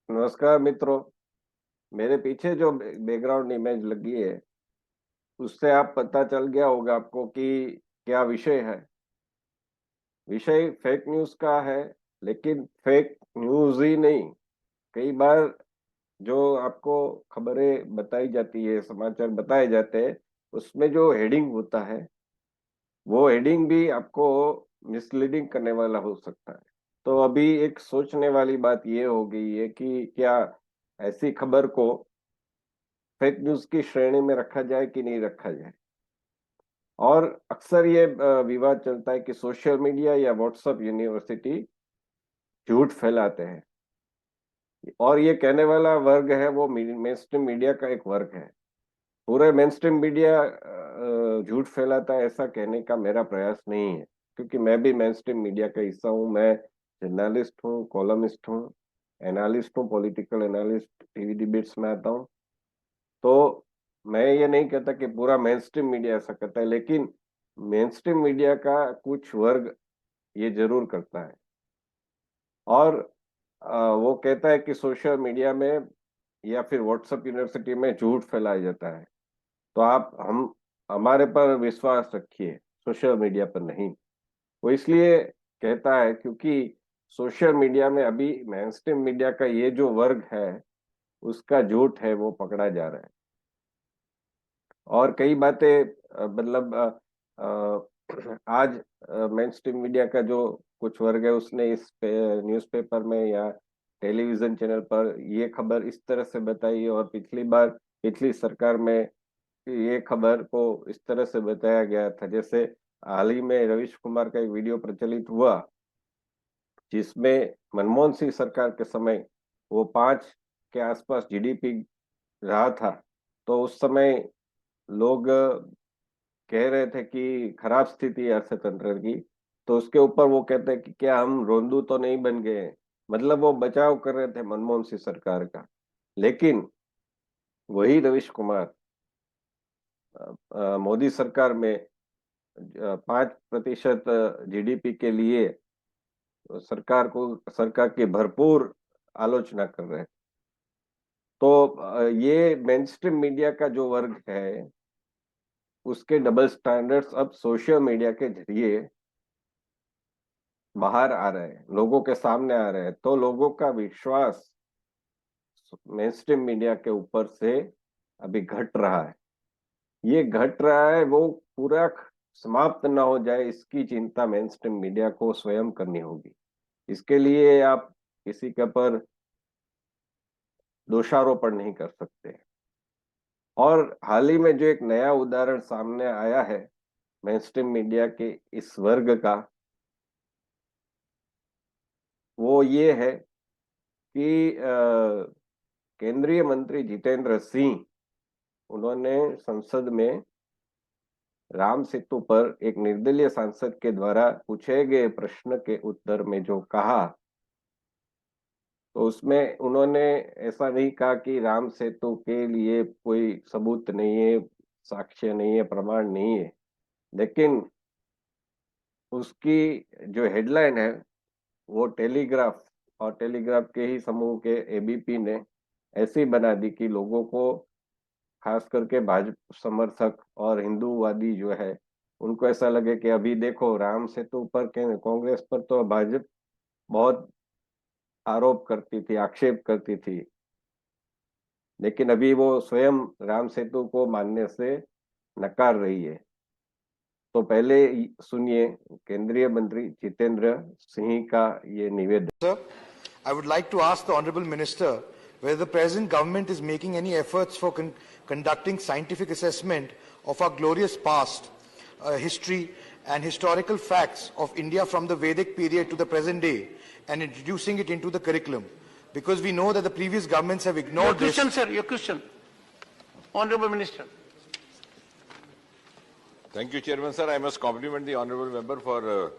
नमस्कार मित्रों। मेरे पीछे जो बैकग्राउंड इमेज लगी है उससे आप पता चल गया होगा आपको कि क्या विषय है। विषय फेक न्यूज का है, लेकिन फेक न्यूज ही नहीं। कई बार जो आपको खबरें बताई जाती है, समाचार बताए जाते हैं, उसमें जो हेडिंग होता है वो हेडिंग भी आपको मिसलीडिंग करने वाला हो सकता है। तो अभी एक सोचने वाली बात ये हो गई है कि क्या ऐसी खबर को फेक न्यूज की श्रेणी में रखा जाए कि नहीं रखा जाए। और अक्सर ये विवाद चलता है कि सोशल मीडिया या व्हाट्सएप यूनिवर्सिटी झूठ फैलाते हैं। और ये कहने वाला वर्ग है वो मेन स्ट्रीम मीडिया का एक वर्ग है। पूरे मेन स्ट्रीम मीडिया झूठ फैलाता है ऐसा कहने का मेरा प्रयास नहीं है, क्योंकि मैं भी मेन स्ट्रीम मीडिया का हिस्सा हूँ। मैं जर्नलिस्ट हूँ, कॉलमिस्ट हूँ, एनालिस्ट हूँ, पॉलिटिकल एनालिस्ट, टीवी डिबेट्स में आता हूँ। तो मैं ये नहीं कहता कि पूरा मेन स्ट्रीम मीडिया ऐसा करता है, लेकिन मेन स्ट्रीम मीडिया का कुछ वर्ग ये जरूर करता है। और वो कहता है कि सोशल मीडिया में या फिर व्हाट्सएप यूनिवर्सिटी में झूठ फैलाया जाता है। तो आप हम हमारे पर विश्वास रखिए, सोशल मीडिया पर नहीं। वो इसलिए कहता है क्योंकि सोशल मीडिया में अभी मेन स्ट्रीम मीडिया का ये जो वर्ग है उसका झूठ है वो पकड़ा जा रहा है। और कई बातें मतलब आज मेन स्ट्रीम मीडिया का जो कुछ वर्ग है उसने इस न्यूज़पेपर में या टेलीविजन चैनल पर ये खबर इस तरह से बताई, और पिछली बार पिछली सरकार में ये खबर को इस तरह से बताया गया था। जैसे हाल ही में रवीश कुमार का एक वीडियो प्रचलित हुआ जिसमें मनमोहन सिंह सरकार के समय वो 5 के आसपास जीडीपी रहा था। तो उस समय लोग कह रहे थे कि खराब स्थिति है अर्थतंत्र की। तो उसके ऊपर वो कहते हैं कि क्या हम रोंदू तो नहीं बन गए। मतलब वो बचाव कर रहे थे मनमोहन सिंह सरकार का। लेकिन वही रवीश कुमार मोदी सरकार में 5% जीडीपी के लिए सरकार की भरपूर आलोचना कर रहे हैं। तो ये मेन स्ट्रीम मीडिया का जो वर्ग है उसके डबल स्टैंडर्ड्स अब सोशल मीडिया के जरिए बाहर आ रहे हैं, लोगों के सामने आ रहे हैं। तो लोगों का विश्वास मेन स्ट्रीम मीडिया के ऊपर से अभी घट रहा है। ये घट रहा है, वो पूरा समाप्त ना हो जाए इसकी चिंता मेन स्ट्रीम मीडिया को स्वयं करनी होगी। इसके लिए आप किसी के पर दोषारोपण नहीं कर सकते। और हाल ही में जो एक नया उदाहरण सामने आया है मेन स्ट्रीम मीडिया के इस वर्ग का, वो ये है कि केंद्रीय मंत्री जितेंद्र सिंह, उन्होंने संसद में राम सेतु पर एक निर्दलीय सांसद के द्वारा पूछे गए प्रश्न के उत्तर में जो कहा, तो उसमें उन्होंने ऐसा नहीं कहा कि राम सेतु के लिए कोई सबूत नहीं है, साक्ष्य नहीं है, प्रमाण नहीं है। लेकिन उसकी जो हेडलाइन है वो टेलीग्राफ और टेलीग्राफ के ही समूह के एबीपी ने ऐसी बना दी कि लोगों को, खास करके भाजपा समर्थक और हिंदूवादी जो है, उनको ऐसा लगे कि अभी देखो राम सेतु पर कांग्रेस पर तो भाजपा बहुत आरोप करती थी, आक्षेप करती थी, लेकिन अभी वो स्वयं राम सेतु को मानने से नकार रही है। तो पहले सुनिए केंद्रीय मंत्री जितेंद्र सिंह का ये निवेदन। Sir, I would like to ask the Honorable Minister whether the present government is making any efforts for conducting scientific assessment of our glorious past, history and historical facts of India from the Vedic period to the present day and introducing it into the curriculum. Because we know that the previous governments have ignored this. Your question, sir, your question. Honorable Minister. Thank you, Chairman, sir. I must compliment the honourable member for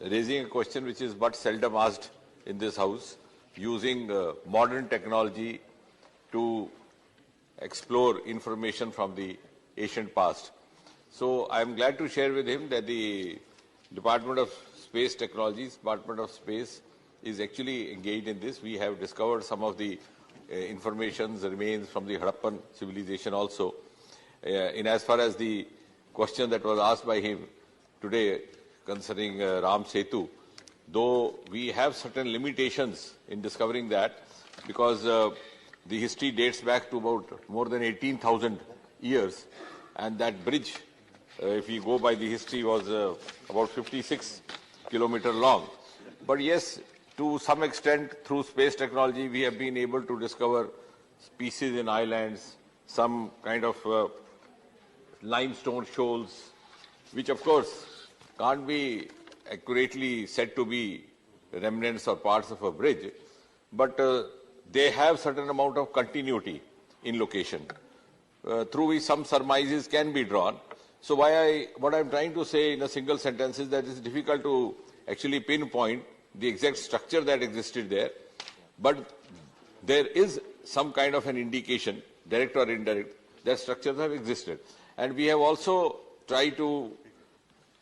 raising a question which is but seldom asked in this House, using modern technology to explore information from the ancient past. So I am glad to share with him that the Department of Space Technologies, Department of Space, is actually engaged in this. We have discovered some of the informations remains from the Harappan civilization also. In as far as the question that was asked by him today concerning Ram Setu, though we have certain limitations in discovering that, because the history dates back to about more than 18,000 years, and that bridge, if we go by the history, was about 56 kilometers long. But yes, to some extent, through space technology, we have been able to discover species in islands, some kind of limestone shoals, which of course can't be accurately said to be remnants or parts of a bridge, but they have certain amount of continuity in location, through which some surmises can be drawn. So what I'm trying to say in a single sentence is that it's difficult to actually pinpoint the exact structure that existed there, but there is some kind of an indication, direct or indirect, that structures have existed. And we have also tried to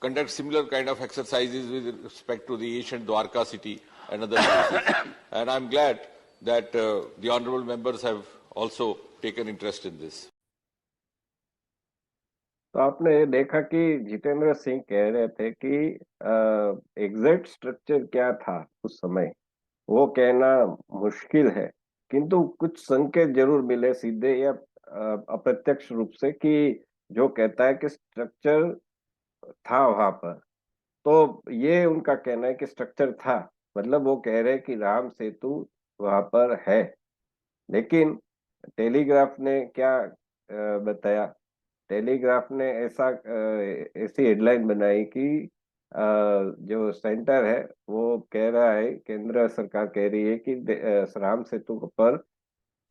conduct similar kind of exercises with respect to the ancient Dwarka city and other places. And I'm glad that the honorable members have also taken interest in this. तो आपने ये देखा कि जितेंद्र सिंह कह रहे थे कि exact structure क्या था उस समय, वो कहना मुश्किल है, किंतु कुछ संकेत जरूर मिले सीधे या अप्रत्यक्ष रूप से कि जो कहता है कि स्ट्रक्चर था वहां पर। तो ये उनका कहना है कि स्ट्रक्चर था, मतलब वो कह रहे हैं कि राम सेतु वहां पर है। लेकिन टेलीग्राफ ने क्या बताया? टेलीग्राफ ने ऐसी हेडलाइन बनाई कि जो सेंटर है वो कह रहा है, केंद्र सरकार कह रही है कि राम सेतु पर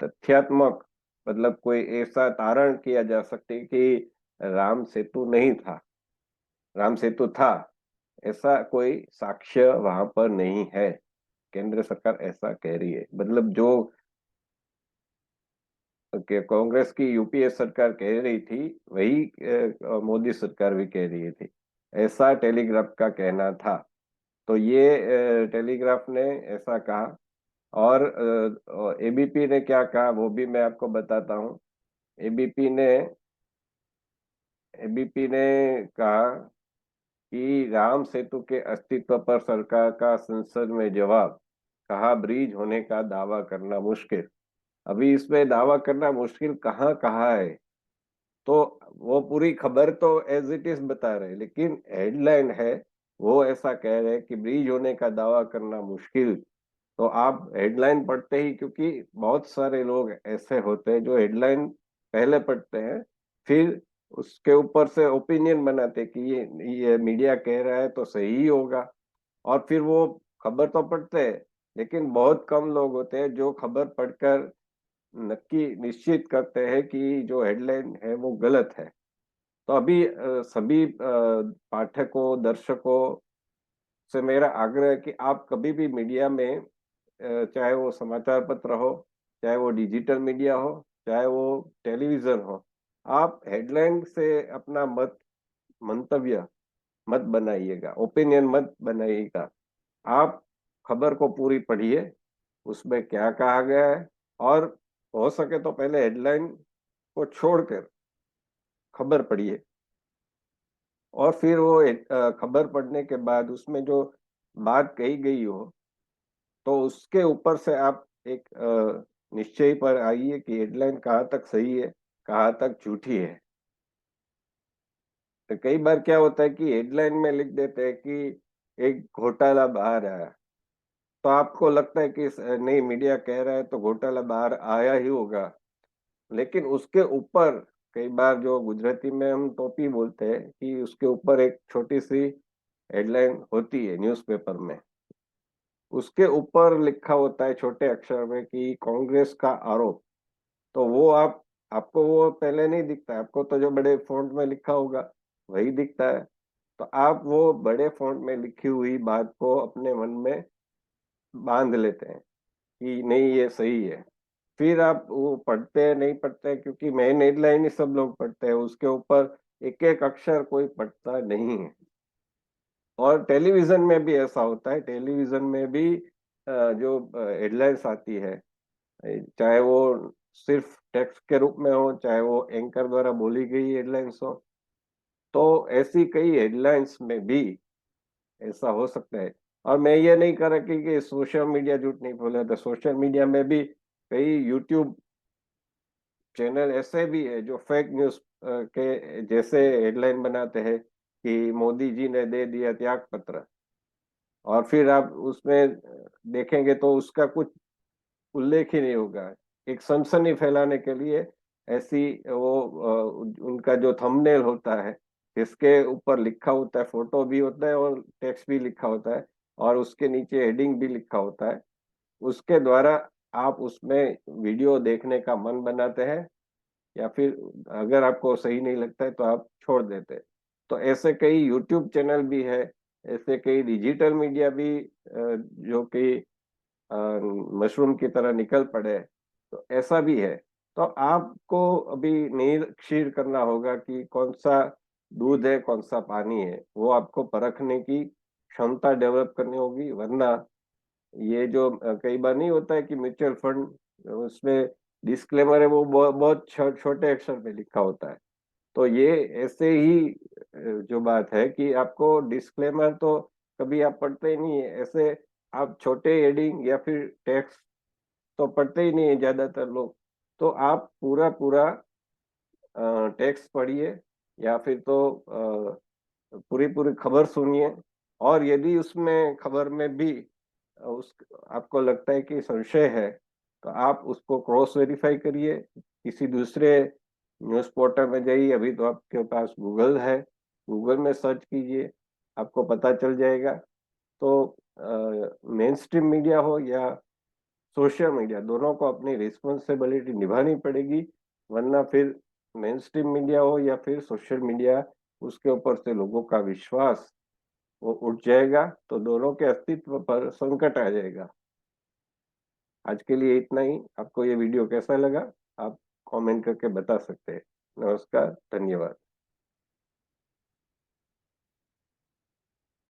तथ्यात्मक, मतलब कोई ऐसा तारण किया जा सके कि राम सेतु नहीं था, राम सेतु था, ऐसा कोई साक्ष्य वहां पर नहीं है। केंद्र सरकार ऐसा कह रही है, मतलब जो कांग्रेस की यूपीए सरकार कह रही थी वही मोदी सरकार भी कह रही थी, ऐसा टेलीग्राफ का कहना था। तो ये टेलीग्राफ ने ऐसा कहा, और एबीपी ने क्या कहा वो भी मैं आपको बताता हूँ। एबीपी ने कहा कि राम सेतु के अस्तित्व पर सरकार का संसद में जवाब, कहा ब्रिज होने का दावा करना मुश्किल। अभी इसमें दावा करना मुश्किल कहाँ कहा है? तो वो पूरी खबर तो एज इट इज बता रहे, लेकिन हेडलाइन है वो ऐसा कह रहे कि ब्रिज होने का दावा करना मुश्किल। तो आप हेडलाइन पढ़ते ही, क्योंकि बहुत सारे लोग ऐसे होते हैं जो हेडलाइन पहले पढ़ते हैं, फिर उसके ऊपर से ओपिनियन बनाते कि ये मीडिया कह रहा है तो सही ही होगा, और फिर वो खबर तो पढ़ते हैं, लेकिन बहुत कम लोग होते हैं जो खबर पढ़कर नक्की निश्चित करते हैं कि जो हेडलाइन है वो गलत है। तो अभी सभी पाठकों, दर्शकों से मेरा आग्रह है कि आप कभी भी मीडिया में, चाहे वो समाचार पत्र हो, चाहे वो डिजिटल मीडिया हो, चाहे वो टेलीविजन हो, आप हेडलाइन से अपना मंतव्य मत बनाइएगा, ओपिनियन मत बनाइएगा। आप खबर को पूरी पढ़िए, उसमें क्या कहा गया है, और हो सके तो पहले हेडलाइन को छोड़कर खबर पढ़िए, और फिर वो खबर पढ़ने के बाद उसमें जो बात कही गई हो तो उसके ऊपर से आप एक निश्चय पर आइए कि हेडलाइन कहाँ तक सही है, कहाँ तक झूठी है। तो कई बार क्या होता है कि हेडलाइन में लिख देते हैं कि एक घोटाला बाहर आया, तो आपको लगता है कि नहीं, मीडिया कह रहा है तो घोटाला बाहर आया ही होगा, लेकिन उसके ऊपर कई बार जो गुजराती में हम टोपी बोलते हैं कि उसके ऊपर एक छोटी सी हेडलाइन होती है न्यूज़पेपर में, उसके ऊपर लिखा होता है छोटे अक्षर में कि कांग्रेस का आरोप। तो वो आपको वो पहले नहीं दिखता, आपको तो जो बड़े फॉन्ट में लिखा होगा वही दिखता है। तो आप वो बड़े फॉन्ट में लिखी हुई बात को अपने मन में बांध लेते हैं कि नहीं ये सही है, फिर आप वो पढ़ते हैं नहीं पढ़ते हैं, क्योंकि मेन हेडलाइन ही सब लोग पढ़ते हैं, उसके ऊपर एक एक अक्षर कोई पढ़ता नहीं है। और टेलीविजन में भी ऐसा होता है, टेलीविजन में भी जो हेडलाइंस आती है, चाहे वो सिर्फ टेक्स्ट के रूप में हो, चाहे वो एंकर द्वारा बोली गई हेडलाइंस हो, तो ऐसी कई हेडलाइंस में भी ऐसा हो सकता है। और मैं ये नहीं कह रहा कि सोशल मीडिया झूठ नहीं बोले, तो सोशल मीडिया में भी कई यूट्यूब चैनल ऐसे भी है जो फेक न्यूज के जैसे हेडलाइन बनाते हैं कि मोदी जी ने दे दिया त्याग पत्र, और फिर आप उसमें देखेंगे तो उसका कुछ उल्लेख ही नहीं होगा। एक सनसनी फैलाने के लिए ऐसी वो उनका जो थंबनेल होता है, जिसके ऊपर लिखा होता है, फोटो भी होता है और टेक्स्ट भी लिखा होता है, और उसके नीचे हेडिंग भी लिखा होता है, उसके द्वारा आप उसमें वीडियो देखने का मन बनाते हैं, या फिर अगर आपको सही नहीं लगता है तो आप छोड़ देते हैं। तो ऐसे कई यूट्यूब चैनल भी है, ऐसे कई डिजिटल मीडिया भी जो कि मशरूम की तरह निकल पड़े, तो ऐसा भी है। तो आपको अभी निरीक्षण करना होगा कि कौन सा दूध है, कौन सा पानी है, वो आपको परखने की क्षमता डेवलप करनी होगी। वरना ये जो कई बार नहीं होता है कि म्यूचुअल फंड उसमें डिस्क्लेमर है, वो बहुत छोटे अक्षर में लिखा होता है। तो ये ऐसे ही जो बात है कि आपको डिस्क्लेमर तो कभी आप पढ़ते ही नहीं है, ऐसे आप छोटे हेडिंग या फिर टेक्स्ट तो पढ़ते ही नहीं है ज्यादातर लोग। तो आप पूरा पूरा टेक्स्ट पढ़िए, या फिर तो पूरी पूरी खबर सुनिए, और यदि उसमें खबर में भी उस आपको लगता है कि संशय है, तो आप उसको क्रॉस वेरीफाई करिए, किसी दूसरे न्यूज़ पोर्टल में जाइए। अभी तो आपके पास गूगल है, गूगल में सर्च कीजिए, आपको पता चल जाएगा। तो मेन स्ट्रीम मीडिया हो या सोशल मीडिया, दोनों को अपनी रिस्पॉन्सिबिलिटी निभानी पड़ेगी। वरना फिर मेन स्ट्रीम मीडिया हो या फिर सोशल मीडिया, उसके ऊपर से लोगों का विश्वास वो उठ जाएगा, तो दोनों के अस्तित्व पर संकट आ जाएगा। आज के लिए इतना ही। आपको ये वीडियो कैसा लगा, आप कमेंट करके बता सकते हैं। नमस्कार, धन्यवाद।